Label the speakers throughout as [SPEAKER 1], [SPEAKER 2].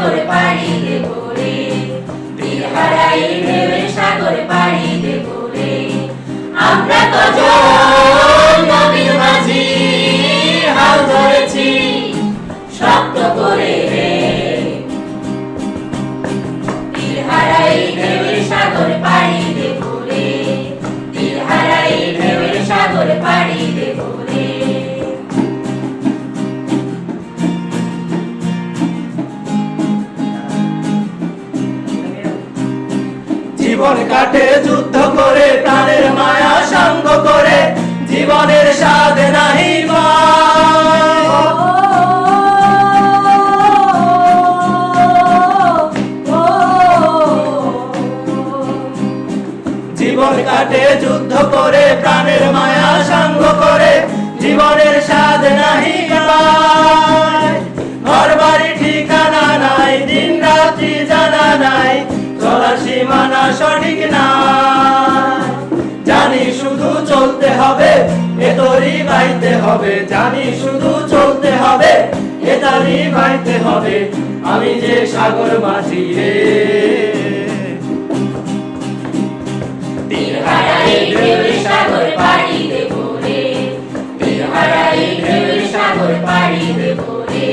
[SPEAKER 1] সাগর পাড়ি দেব রে, তীর হারাই ঢেউয়ের সাগর পাড়ি দেব রে। আমরা কজন নবীর মাঝি হাল ধরেছি শক্ত করে রে, তীর হারাই ঢেউয়ের সাগর পাড়ি দেব রে, তীর হারাই ঢেউয়ের সাগর পাড়ি দেব রে।
[SPEAKER 2] জীবন কাটে যুদ্ধ করে, প্রাণের মায়া সঙ্গ করে, জীবনের স্বাদ নাহি জীবন কাটে যুদ্ধ করে, প্রাণের মায়া সঙ্গ করে, জীবনের স্বাদ নাহি ঘর বাড়ি ঠিকানা নাই, দিন রাত্রি জানা নাই, চলার সীমানা সঠিক না। জানি শুধু চলতে হবে, এ তরি বাইতে হবে, জানি শুধু চলতে হবে, এ তরি বাইতে হবে। আমি যে সাগর মাঝি রে,
[SPEAKER 1] তীর হারাই ঢেউয়ের সাগর পাড়ি দেব রে, তীর হারাই ঢেউয়ের সাগর পাড়ি দেব রে।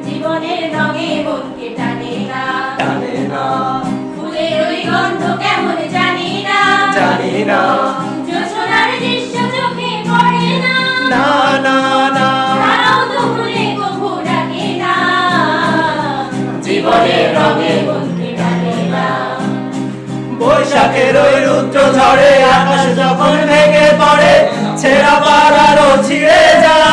[SPEAKER 1] জীবনের রঙে মনকে টানে না,
[SPEAKER 2] জানি না,
[SPEAKER 1] ফুলের ওই গন্ধ কেমন জানি না,
[SPEAKER 2] জানি না,
[SPEAKER 1] জোছনার দৃশ্য চোখে পড়ে না,
[SPEAKER 2] না না না,
[SPEAKER 1] তারাও তো ভুলে কভু ডাকে না। জীবনের রঙে মনকে টানে না,
[SPEAKER 2] বৈশাখের ওই রুদ্র ঝড়ে আকাশ যখন ভেঙে পড়ে, ছেঁড়া পাড়ারও ছিঁড়ে যায়।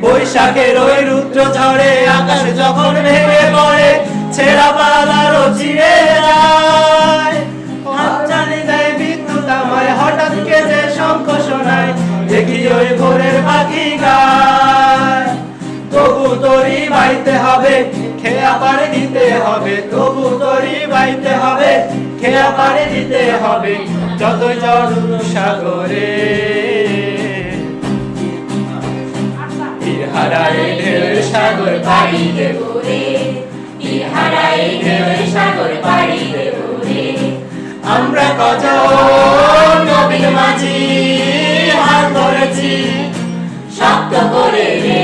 [SPEAKER 2] বৈশাখের ওই রুদ্র ঝড়ে আকাশ যখন ভেঙে পড়ে, ছেঁড়া পালারও ছিঁড়ে যায়। হাতছানি দেয় বিদ্যুৎ আমায়, হঠাৎ কেঁদে শঙ্খ শোনায়, দেখি ওই ভোরের পাখি গায়। তবু তরি বাইতে হবে, খেয়া পাড়ে দিতে হবে, তবু তরি বাইতে হবে, খেয়া পাড়ে দিতে হবে, যতই জল সাগরে। তীর হারাই ঢেউয়ের সাগর পাড়ি দেব
[SPEAKER 1] রে, তীর হারাই ঢেউয়ের সাগর পাড়ি দেব রে।
[SPEAKER 2] আমরা কজন নবীর মাঝি হাল ধরেছি
[SPEAKER 1] শক্ত করে রে,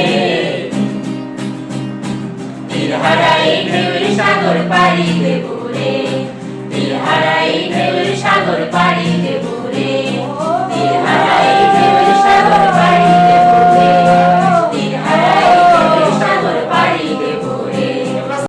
[SPEAKER 1] তীর হারাই ঢেউয়ের সাগর পাড়ি দেব